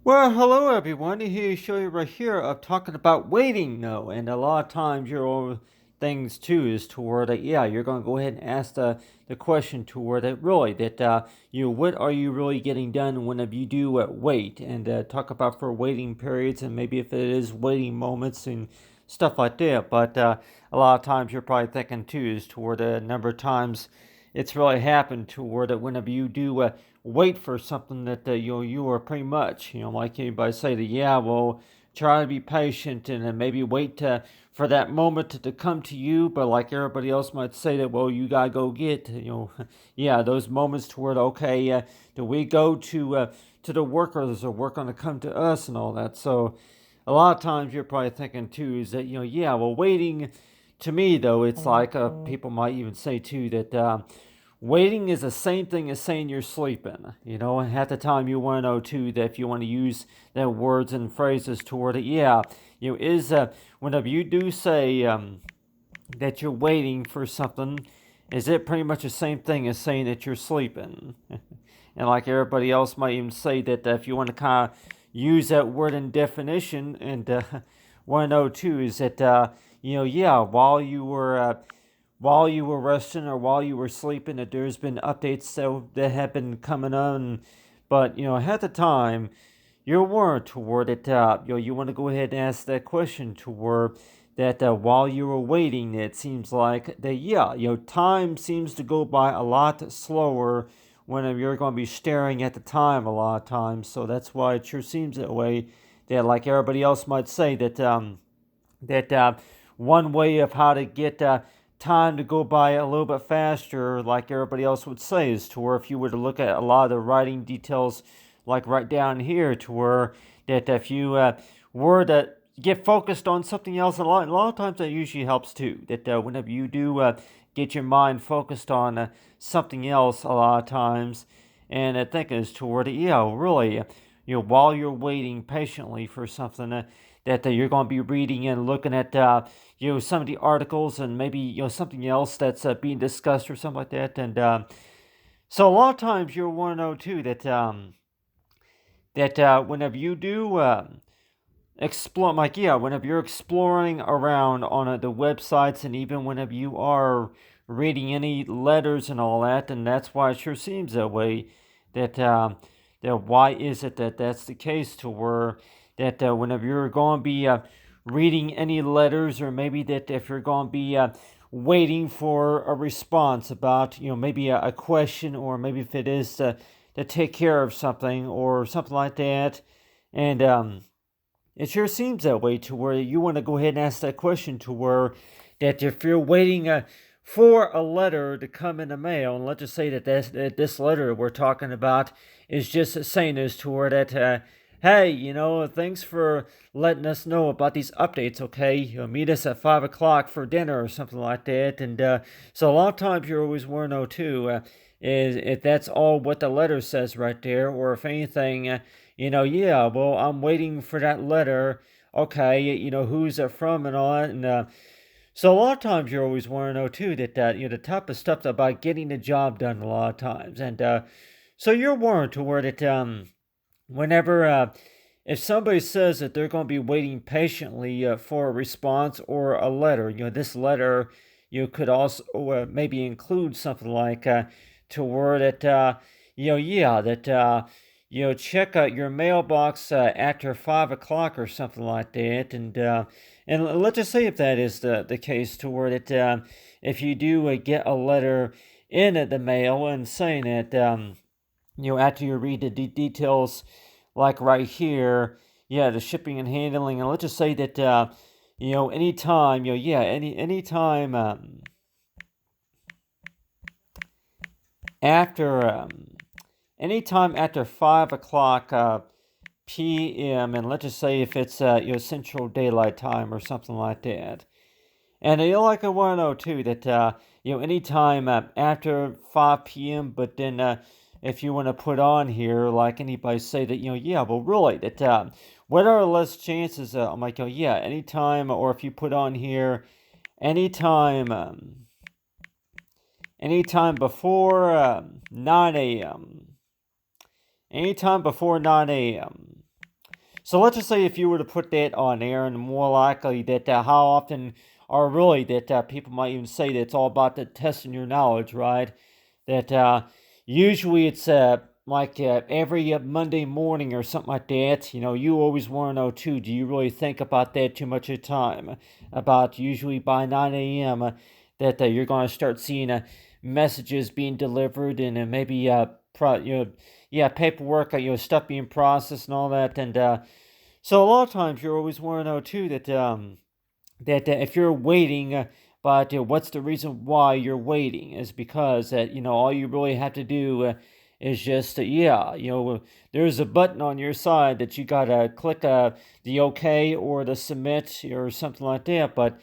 Well, hello everyone. Here, show you right here of talking about waiting, no, and a lot of times your own things too is toward that. Yeah, you're going to go ahead and ask the question toward that. Really, that what are you really getting done whenever you do wait, and talk about for waiting periods and maybe if it is waiting moments and stuff like that. But a lot of times you're probably thinking too is toward a number of times it's really happened toward that whenever you do wait for something that you are pretty much like anybody say that yeah, well, try to be patient and then maybe wait for that moment to come to you, but like everybody else might say that, well, you gotta go get yeah, those moments toward okay, do we go to the work, or is the work going to come to us and all that. So a lot of times you're probably thinking too is that yeah, well, waiting, to me though, it's like people might even say too that waiting is the same thing as saying you're sleeping. And half the time you want to know too that if you want to use their words and phrases toward it, yeah, is whenever you do say that you're waiting for something, is it pretty much the same thing as saying that you're sleeping? And like everybody else might even say that if you want to kind of use that word in definition, and want to know too is that yeah, while you were resting or while you were sleeping, that there's been updates that have been coming on, but at the time you weren't toward it. You want to go ahead and ask that question toward that while you were waiting, it seems like that yeah, time seems to go by a lot slower when you're going to be staring at the time a lot of times. So that's why it sure seems that way. That like everybody else might say that one way of how to get time to go by a little bit faster, like everybody else would say, is to where if you were to look at a lot of the writing details, like right down here, to where that if you were to get focused on something else, a lot of times that usually helps too. That whenever you do get your mind focused on something else, a lot of times, and I think is toward it, yeah, really, while you're waiting patiently for something that you're going to be reading and looking at, some of the articles and maybe something else that's being discussed or something like that, and so a lot of times you'll want to know too that whenever you do explore, like yeah, whenever you're exploring around on the websites, and even whenever you are reading any letters and all that, and that's why it sure seems that way. That why is it that that's the case to where that whenever you're going to be reading any letters, or maybe that if you're going to be waiting for a response about maybe a question, or maybe if it is to take care of something or something like that, and it sure seems that way to where you want to go ahead and ask that question to where that if you're waiting for a letter to come in the mail, and let's just say that this letter we're talking about is just saying this to where that, hey, thanks for letting us know about these updates, okay? You'll meet us at 5 o'clock for dinner or something like that. And so a lot of times you always want to know too, is if that's all what the letter says right there, or if anything, yeah, well, I'm waiting for that letter. Okay, who's it from and all that. And so a lot of times you always want to know too that the type of stuff about getting the job done a lot of times. And so you're warned to where that whenever if somebody says that they're going to be waiting patiently for a response or a letter, this letter you could also maybe include something like to where that yeah, that check out your mailbox after 5 o'clock or something like that, and let's just say if that is the case, to where that if you do get a letter in the mail and saying that after you read the details, like right here, yeah, the shipping and handling, and let's just say that anytime, yeah, anytime after anytime after 5 o'clock p.m., and let's just say if it's Central Daylight Time or something like that. And like I want to know too that anytime after 5 p.m., but then if you want to put on here, like anybody say that yeah, well, really that what are the less chances? I'm like, oh yeah, anytime, or if you put on here anytime, anytime before 9 a.m. Anytime before 9 a.m. So let's just say if you were to put that on air, and more likely that how often, or really that people might even say that it's all about the testing your knowledge, right? That usually it's like every Monday morning or something like that. You always want to know too. Do you really think about that too much of the time? About usually by 9 a.m. That you're going to start seeing messages being delivered and maybe paperwork, stuff being processed and all that. And so a lot of times you always want to know too that if you're waiting, but what's the reason why you're waiting? Is because that all you really have to do is just there's a button on your side that you gotta click the OK or the submit or something like that. But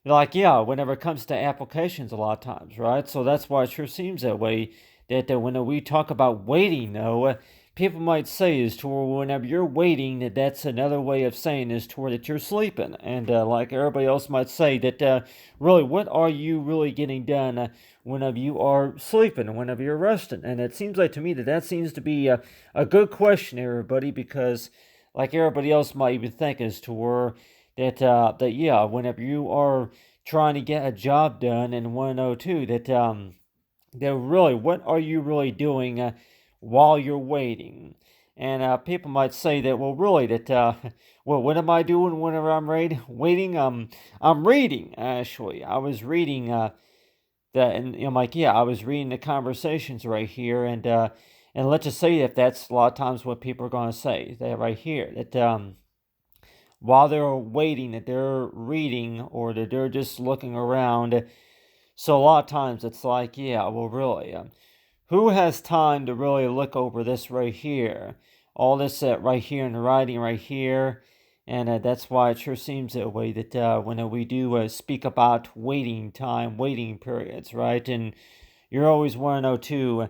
like whenever it comes to applications, a lot of times, right? So that's why it sure seems that way. That when we talk about waiting, though, people might say is to whenever you're waiting, that's another way of saying is to that you're sleeping, and like everybody else might say that really, what are you really getting done whenever you are sleeping, whenever you're resting? And it seems like to me that seems to be a good question, everybody, because like everybody else might even think is to where that whenever you are trying to get a job done and want to know too that really, what are you really doing while you're waiting? And people might say that, well, really, that well, what am I doing whenever I'm waiting? I'm reading. Actually, I was reading that, and I'm like, I was reading the conversations right here, and let's just say that that's a lot of times what people are going to say that right here that while they're waiting, that they're reading or that they're just looking around. So a lot of times it's like, well, really, who has time to really look over this right here? All this right here in the writing right here. And that's why it sure seems that way that when we do speak about waiting time, waiting periods, right? And you're always want to know too,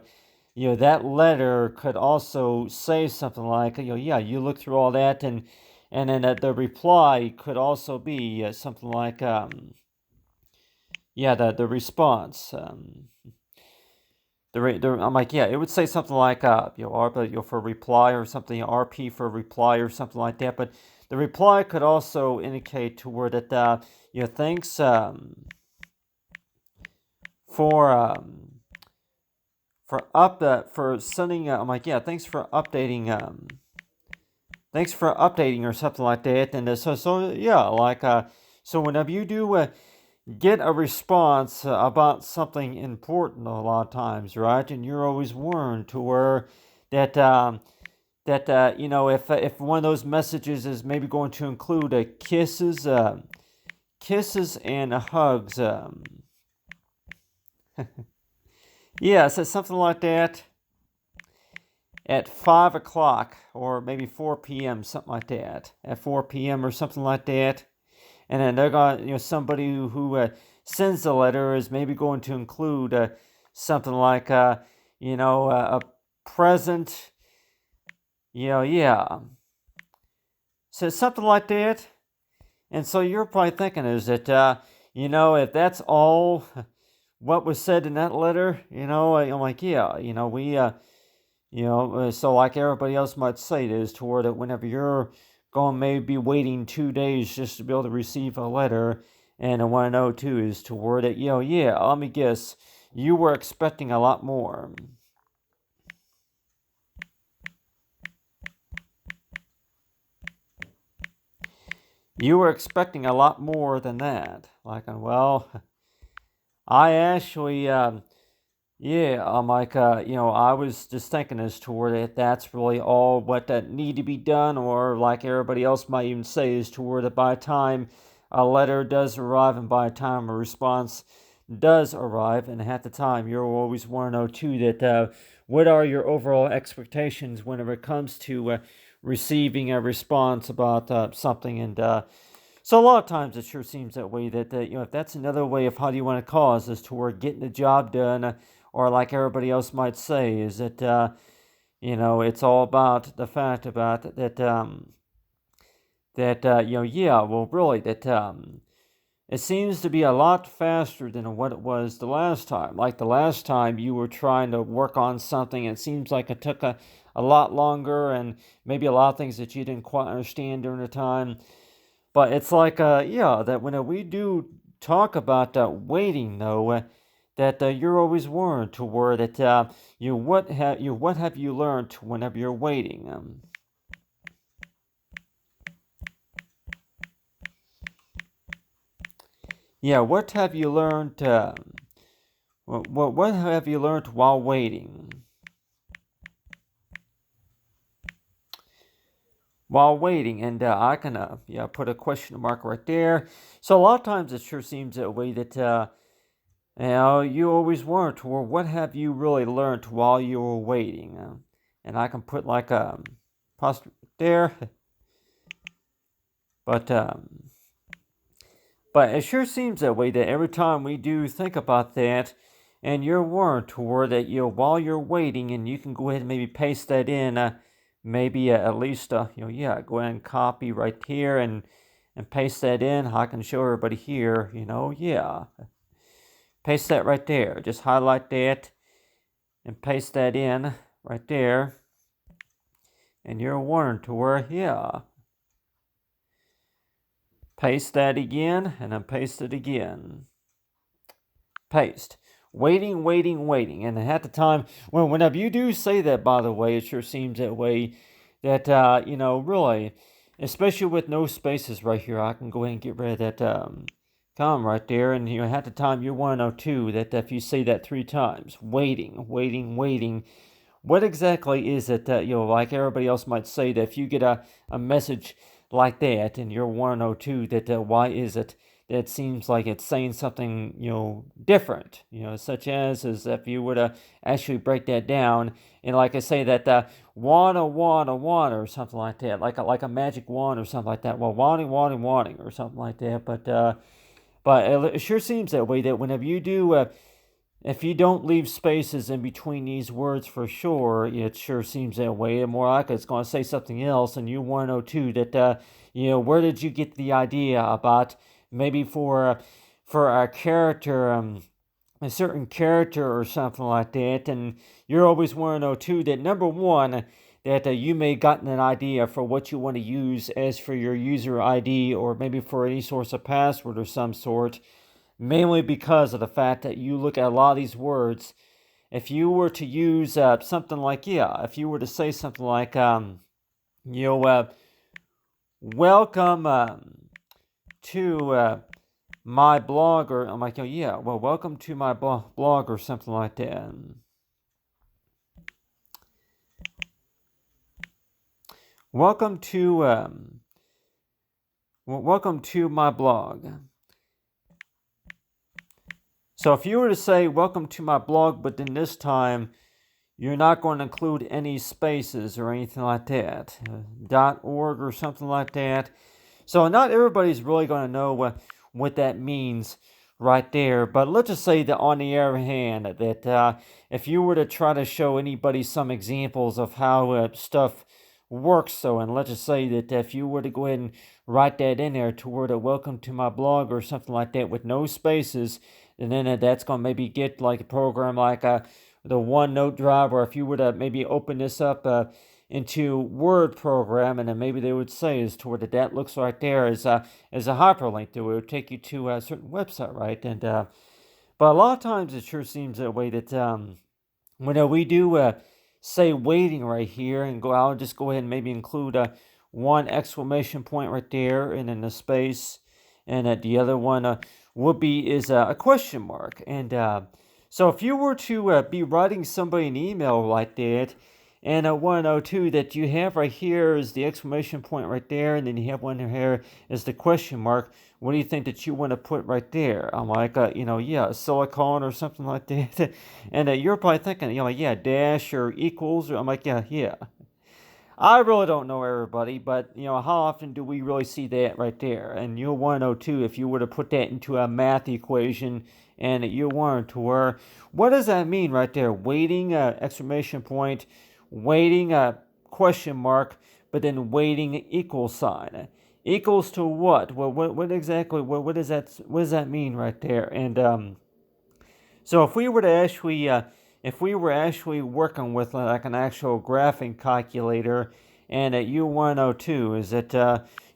that letter could also say something like, you look through all that, and then the reply could also be something like, the response. I'm like, it would say something like, for reply or something, RP for reply or something like that. But the reply could also indicate to where that, thanks for sending. I'm like, thanks for updating. Thanks for updating or something like that. And so whenever you do get a response about something important a lot of times, right? And you're always warned to where that if one of those messages is maybe going to include kisses and hugs. So something like that at 5 o'clock or maybe 4 p.m., something like that. At 4 p.m. or something like that. And then they're going to, somebody who sends the letter is maybe going to include something like, a present, So something like that. And so you're probably thinking is that, if that's all what was said in that letter, I'm like, so like everybody else might say, it is toward it whenever you're going maybe waiting 2 days just to be able to receive a letter, and I want to know too is toward it, let me guess, you were expecting a lot more. You were expecting a lot more than that. Like, well, I actually, I'm like, I was just thinking as to where that's really all what that need to be done, or like everybody else might even say, is to where that by the time a letter does arrive and by the time a response does arrive, and at the time you'll always want to know too that what are your overall expectations whenever it comes to receiving a response about something, and so a lot of times it sure seems that way that if that's another way of how do you want to cause is toward getting the job done, or like everybody else might say, is that it's all about the fact about that well, really that it seems to be a lot faster than what it was the last time. Like the last time you were trying to work on something, it seems like it took a a lot longer, and maybe a lot of things that you didn't quite understand during the time. But it's like, yeah, that when we do talk about waiting, though, that you're always warned to where that what have you learned whenever you're waiting? Yeah, what have you learned? What have you learned while waiting? While waiting, and I can yeah, put a question mark right there. So a lot of times it sure seems that way that you always weren't, or what have you really learned while you were waiting? And I can put like a apostrophe there, but but it sure seems that way that every time we do think about that, and you're warned toward that, while you're waiting, and you can go ahead and maybe paste that in, maybe at least yeah, go ahead and copy right here and paste that in. I can show everybody here, yeah, paste that right there. Just highlight that and paste that in right there, and you're warned to where, yeah, paste that again, and then paste it again. Paste. Waiting, waiting, waiting. And at the time, whenever you do say that, by the way, it sure seems that way that, really, especially with no spaces right here, I can go ahead and get rid of that comma right there. And, at the time, you want to know, too, that if you say that 3 times, waiting, waiting, waiting, what exactly is it that, like everybody else might say, that if you get a message like that and you're 102, that why is it that it seems like it's saying something, different, such as if you were to actually break that down, and like I say, that wanna, or something like that, like a magic wand or something like that. Well, wanting, or something like that. But it sure seems that way that whenever you do, if you don't leave spaces in between these words for sure, it sure seems that way. And more likely it's going to say something else, and you want to know too that, where did you get the idea about maybe for a character, a certain character or something like that. And you're always want to know too that, number one, that you may have gotten an idea for what you want to use as for your user ID, or maybe for any source of password or some sort, mainly because of the fact that you look at a lot of these words. If you were to use something like, yeah, if you were to say something like, welcome to my blog, or I'm like, yeah, well, welcome to my blog, or something like that. Welcome to my blog. So if you were to say, welcome to my blog, but then this time you're not going to include any spaces or anything like that, .org or something like that. So not everybody's really going to know what that means right there. But let's just say that on the other hand, that if you were to try to show anybody some examples of how stuff works, so, and let's just say that if you were to go ahead and write that in there toward a welcome to my blog or something like that with no spaces, and then that's going to maybe get like a program like the OneNote Drive, or if you were to maybe open this up into Word program, and then maybe they would say is toward that looks right there as a hyperlink that would take you to a certain website, right? And but a lot of times it sure seems that way that when we do say waiting right here, and I'll just go ahead and maybe include one exclamation point right there, and then a space, and the other one would be is a question mark. And so if you were to be writing somebody an email like that, and 102 that you have right here is the exclamation point right there, and then you have one here is the question mark. What do you think that you want to put right there? I'm like, yeah, silicon or something like that. And you're probably thinking, yeah, dash or equals. Or I'm like, yeah. I really don't know everybody, but how often do we really see that right there? And you'll want to know too, if you were to put that into a math equation, and you want to where, what does that mean right there? Waiting, exclamation point, waiting, question mark, but then waiting equal sign. Equals to what? Well, what exactly? What does that mean right there? And so if we were to actually if we were actually working with like an actual graphing calculator, and that you want to know too is that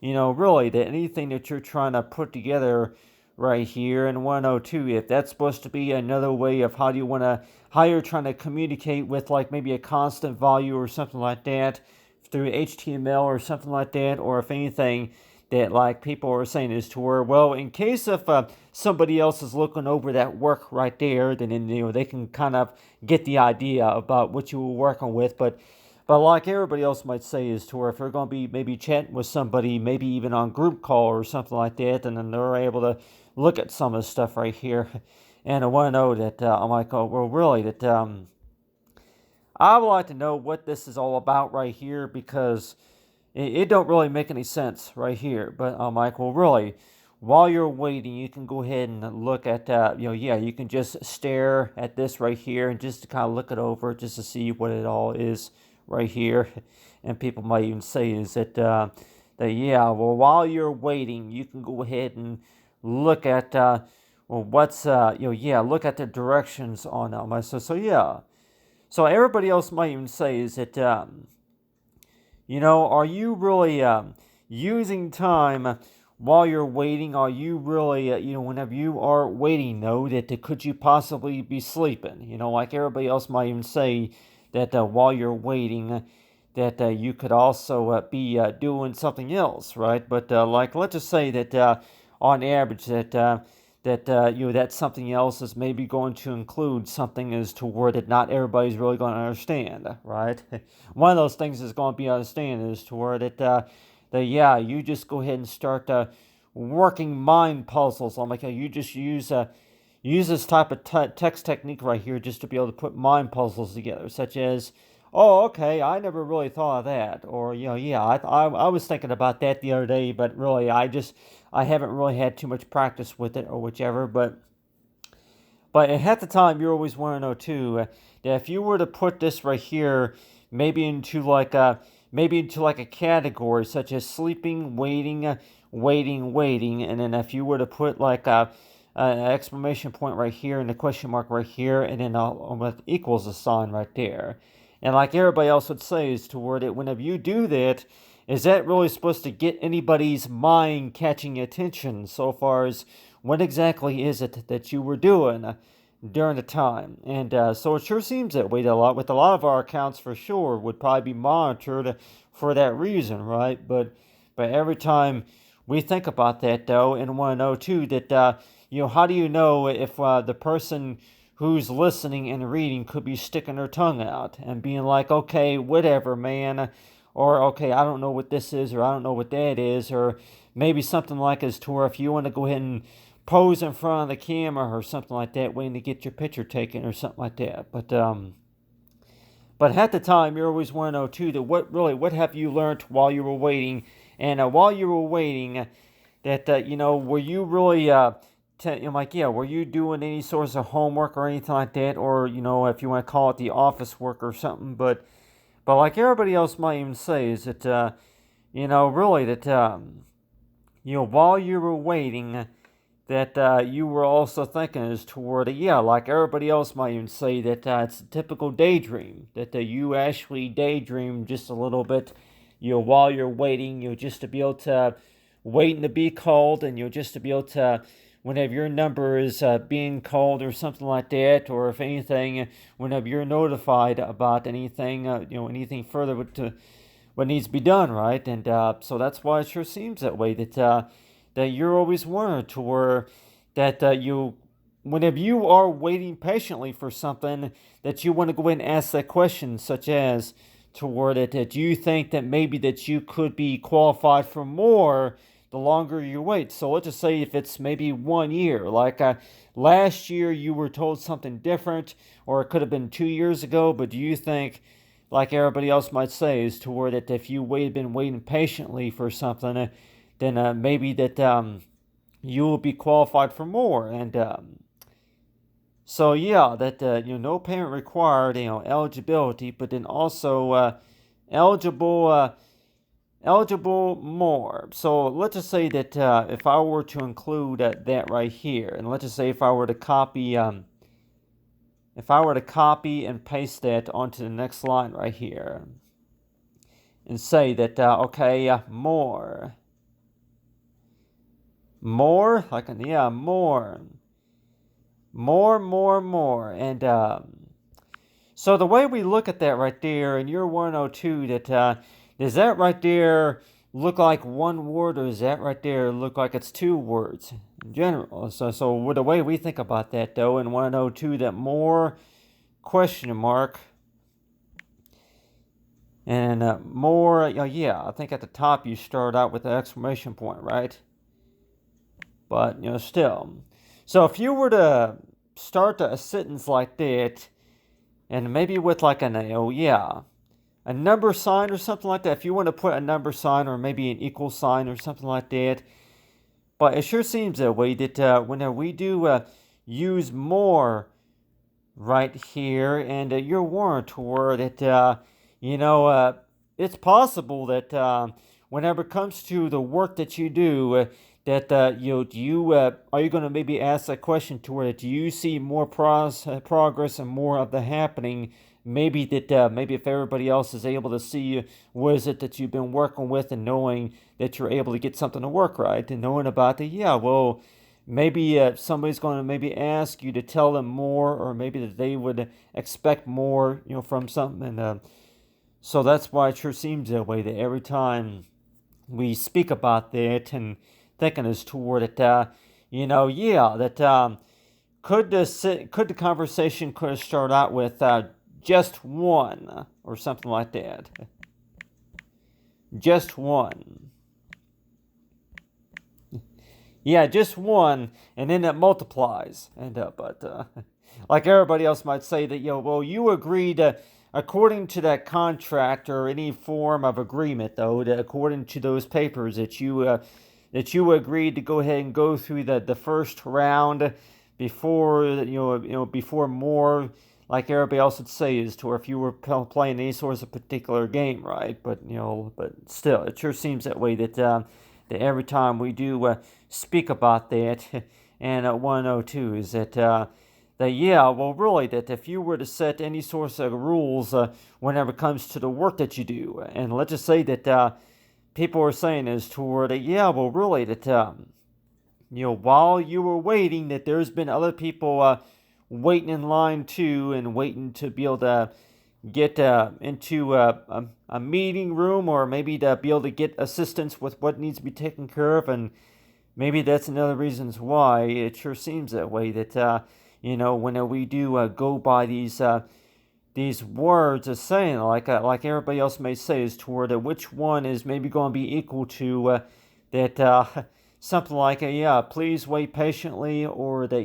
really that anything that you're trying to put together right here in 102, if that's supposed to be another way of how you're trying to communicate with like maybe a constant value or something like that through HTML or something like that, or if anything that like people are saying is to where, well, in case if somebody else is looking over that work right there, then they can kind of get the idea about what you were working with. But like everybody else might say is to where if they're going to be maybe chatting with somebody, maybe even on group call or something like that, and then they're able to look at some of the stuff right here. And I want to know that I'm like, oh, well, really, that I would like to know what this is all about right here, because it don't really make any sense right here. But I'm like, well, really, while you're waiting, you can go ahead and look at, you can just stare at this right here and just to kind of look it over just to see what it all is right here. And people might even say is while you're waiting, you can go ahead and look at, look at the directions on them. So yeah. So everybody else might even say is that, are you really using time while you're waiting? Are you really, whenever you are waiting, though, that could you possibly be sleeping? Like everybody else might even say that while you're waiting, that you could also be doing something else, right? But like, let's just say that on average that something else is maybe going to include something as to where that not everybody's really going to understand, right? One of those things is going to be understand is to where you just go ahead and start working mind puzzles. I'm like, you just use this type of text technique right here just to be able to put mind puzzles together, such as, oh, okay, I never really thought of that, or I was thinking about that the other day, but really I haven't really had too much practice with it or whichever. But at the time, you always want to know too that if you were to put this right here, maybe into like a category such as sleeping, waiting, waiting, and then if you were to put like an exclamation point right here and a question mark right here, and then with equals a sign right there. And like everybody else would say is toward it, whenever you do that, is that really supposed to get anybody's mind catching attention so far as what exactly is it that you were doing during the time? And so it sure seems that way. With a lot of our accounts for sure would probably be monitored for that reason, right? But every time we think about that though, and want to know too that how do you know if the person who's listening and reading could be sticking their tongue out and being like, okay, whatever, man, or okay, I don't know what this is, or I don't know what that is, or maybe something like this to where if you want to go ahead and pose in front of the camera or something like that, waiting to get your picture taken or something like that. But at the time, you always want to know too that what have you learned while you were waiting, and while you were waiting, that were you really were you doing any sorts of homework or anything like that, or if you want to call it the office work or something, but like everybody else might even say is that really that while you were waiting, that you were also thinking is toward like everybody else might even say that it's a typical daydream, that you actually daydream just a little bit, while you're waiting, just to be able to waiting to be called, and just to be able to, whenever your number is being called or something like that, or if anything, whenever you're notified about anything, anything further what needs to be done, right? And so that's why it sure seems that way, that you're always wondering to where that whenever you are waiting patiently for something, that you want to go ahead and ask that question, such as toward it, that you think that maybe that you could be qualified for more the longer you wait. So let's just say if it's maybe 1 year, like last year you were told something different, or it could have been 2 years ago, but do you think, like everybody else might say, is toward that if you been waiting patiently for something, then maybe that you will be qualified for more. And so yeah, that no payment required, eligibility, but then also eligible more. So let's just say that if I were to include that right here, and let's just say if I were to copy if I were to copy and paste that onto the next line right here and say that, okay, more, like, yeah, more, and so the way we look at that right there in your 102, that does that right there look like one word, or does that right there look like it's two words in general? So the way we think about that, though, in 102, that more question mark and more, yeah, I think at the top you start out with an exclamation point, right? But still, so if you were to start a sentence like that, and maybe with like an a number sign or something like that, if you want to put a number sign or maybe an equal sign or something like that. But it sure seems that way, that whenever we do use more right here, and you're warned toward that, it's possible that whenever it comes to the work that you do, that are you going to maybe ask a question toward it? Do you see more progress and more of the happening? Maybe that maybe if everybody else is able to see what is it that you've been working with, and knowing that you're able to get something to work right, and knowing about the maybe somebody's going to maybe ask you to tell them more, or maybe that they would expect more, from something. And so that's why it sure seems that way, that every time we speak about that and thinking is toward it, that could the conversation could have started out with just one or something like that. Just one. Yeah, just one, and then it multiplies. And but like everybody else might say that, you agreed, according to that contract or any form of agreement, though, that according to those papers that you agreed to go ahead and go through the first round before before more, like everybody else would say, is to, or if you were playing any sort of particular game, right? But but still, it sure seems that way, that every time we do speak about that, and 102 is that really, that if you were to set any sorts of rules whenever it comes to the work that you do, and let's just say that people are saying is toward really, that while you were waiting, that there's been other people waiting in line too, and waiting to be able to get into a meeting room, or maybe to be able to get assistance with what needs to be taken care of. And maybe that's another reasons why it sure seems that way, that when we do go by these words of saying, like everybody else may say, is toward which one is maybe going to be equal to that something like please wait patiently, or that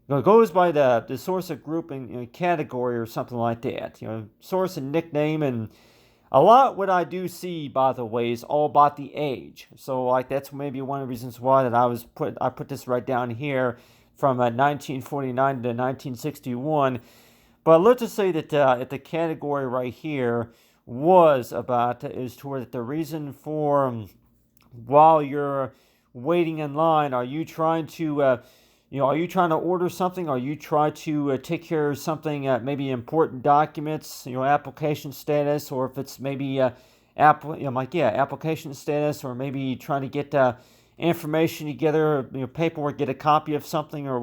it goes by the source of group and category or something like that. Source and nickname. And a lot what I do see, by the way, is all about the age. So like that's maybe one of the reasons why that I put this right down here from 1949 to 1961. But let's just say that at the category right here was about is toward the reason for while you're waiting in line, are you trying to are you trying to order something? Are you trying to take care of something, maybe important documents, application status, or if it's maybe application status, or maybe trying to get information together, paperwork, get a copy of something, or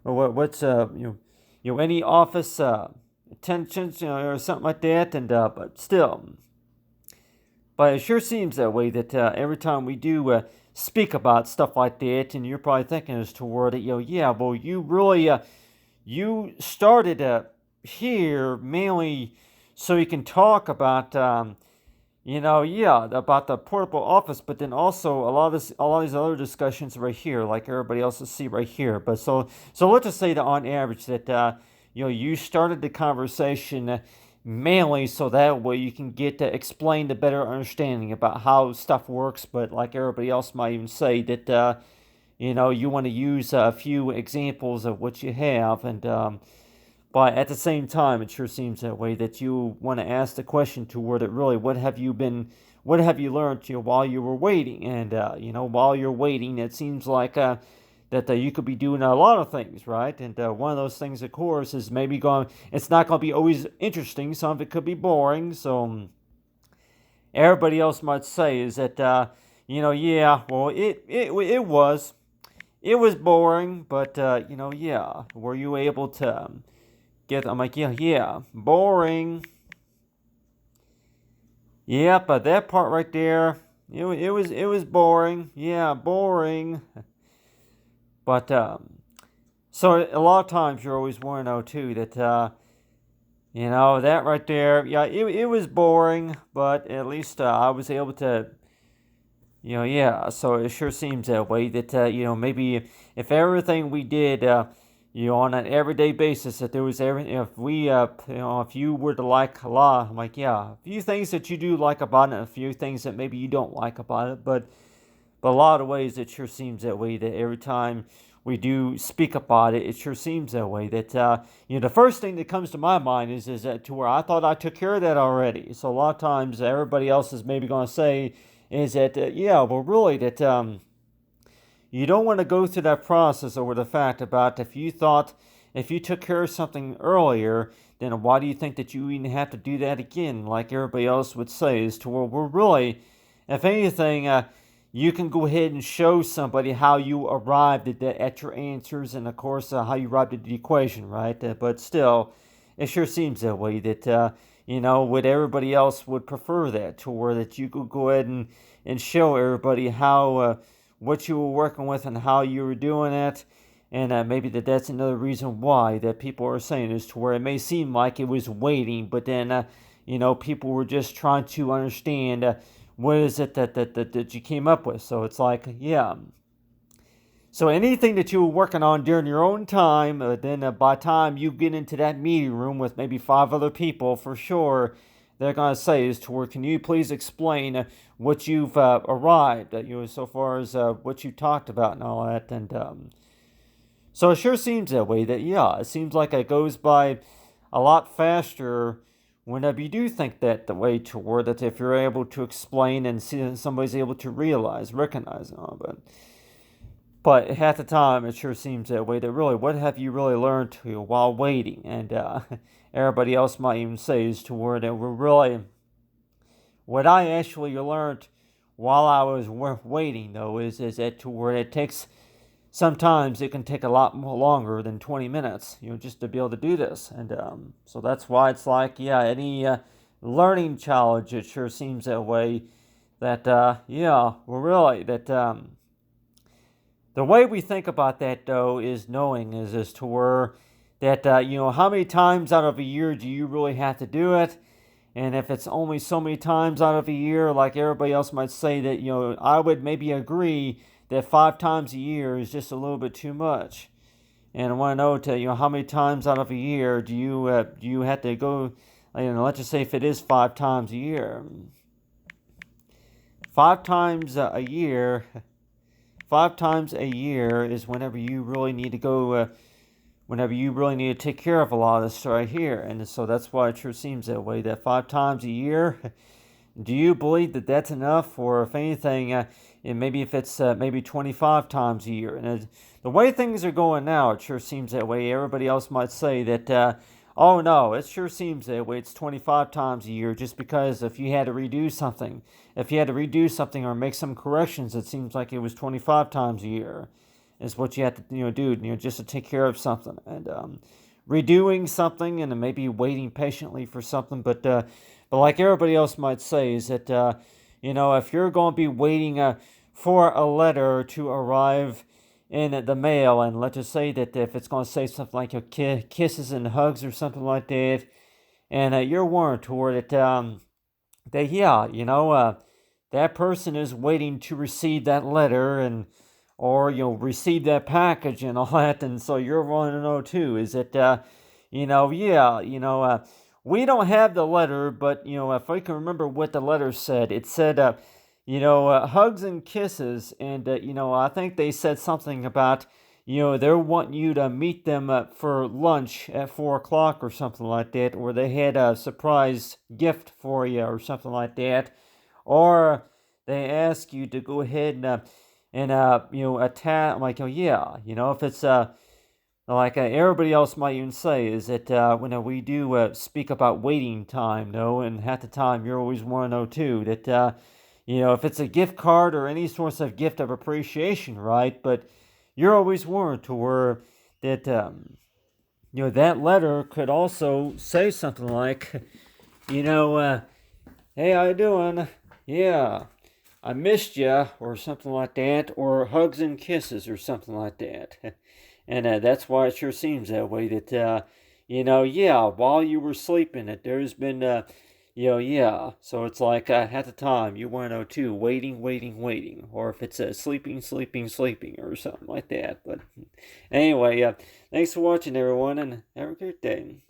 what's any office attentions, or something like that. And but still, but it sure seems that way, that every time we do speak about stuff like that, and you're probably thinking as toward it, you really you started here mainly so you can talk about about the portable office, but then also a lot of these other discussions right here, like everybody else will see right here. But so let's just say that on average that you started the conversation mainly so that way you can get to explain the better understanding about how stuff works. But like everybody else might even say that you want to use a few examples of what you have. And but at the same time, it sure seems that way, that you want to ask the question toward it, really, what have you learned while you were waiting? And while you're waiting, it seems like that you could be doing a lot of things, right? And one of those things, of course, is maybe it's not going to be always interesting. Some of it could be boring. So everybody else might say is that, yeah, well, it was boring, but, yeah, were you able to I'm like, yeah, boring. Yeah, but that part right there, it was boring. Yeah, boring. But so a lot of times you're always want to know too that that right there. Yeah, it was boring, but at least I was able to. Yeah. So it sure seems that way. That maybe if everything we did. On an everyday basis, that there was if we, if you were to like a lot, I'm like, yeah, a few things that you do like about it, a few things that maybe you don't like about it, but a lot of ways it sure seems that way. That every time we do speak about it, it sure seems that way. That the first thing that comes to my mind is that to where I thought I took care of that already. So a lot of times everybody else is maybe going to say is that yeah, well, really that. You don't want to go through that process over the fact about if you took care of something earlier, then why do you think that you even have to do that again, like everybody else would say, is to where we're really, if anything, you can go ahead and show somebody how you arrived at your answers and, of course, how you arrived at the equation, right? But still, it sure seems that way that, what everybody else would prefer that, to where that you could go ahead and show everybody how what you were working with and how you were doing it. And maybe that's another reason why that people are saying is to where it may seem like it was waiting, but then, people were just trying to understand what is it that you came up with. So it's like, yeah. So anything that you were working on during your own time, then by the time you get into that meeting room with maybe 5 other people, for sure, they're going to say is to where, can you please explain what you've arrived at, so far as what you talked about and all that. And so it sure seems that way that, yeah, it seems like it goes by a lot faster whenever you do think that the way toward that, if you're able to explain and see somebody's able to recognize and all. But half the time, it sure seems that way. That really, what have you really learned while waiting? And everybody else might even say is to where that we're really, what I actually learned while I was waiting, though, is that to where it takes, sometimes it can take a lot more longer than 20 minutes, just to be able to do this. And so that's why it's like, yeah, any learning challenge, it sure seems that way. That, yeah, well, really, that the way we think about that, though, is knowing is as to where that, how many times out of a year do you really have to do it? And if it's only so many times out of a year, like everybody else might say that, I would maybe agree that 5 times a year is just a little bit too much. And I want to know, how many times out of a year do you have to go, let's just say if it is 5 times a year. 5 times a year, 5 times a year is whenever you really need to go, whenever you really need to take care of a lot of this right here. And so that's why it sure seems that way, that 5 times a year. Do you believe that that's enough? Or if anything, and maybe if it's maybe 25 times a year. And the way things are going now, it sure seems that way. Everybody else might say that, oh no, it sure seems that way. It's 25 times a year, just because if you had to redo something, or make some corrections, it seems like it was 25 times a year is what you have to do, just to take care of something. And redoing something and maybe waiting patiently for something. But like everybody else might say is that, if you're going to be waiting for a letter to arrive in the mail, and let's just say that if it's going to say something like kisses and hugs or something like that, and you're warned toward it, that, yeah, that person is waiting to receive that letter and or receive that package and all that. And so you're wanting to know too, is that we don't have the letter, but if I can remember what the letter said, it said hugs and kisses. And I think they said something about they're wanting you to meet them for lunch at 4 o'clock or something like that, or they had a surprise gift for you or something like that, or they ask you to go ahead and and attack. I'm like, oh yeah, if it's like everybody else might even say is that when we do speak about waiting time, no, and half the time you're always want to know too that if it's a gift card or any sorts of gift of appreciation, right? But you're always warned to where that that letter could also say something like, hey, how you doing? Yeah, I missed you, or something like that, or hugs and kisses, or something like that. And that's why it sure seems that way. That yeah, while you were sleeping, that there's been yeah. So it's like at the time you want to know too, waiting, waiting, waiting, or if it's sleeping, sleeping, sleeping, or something like that. But anyway, thanks for watching, everyone, and have a great day.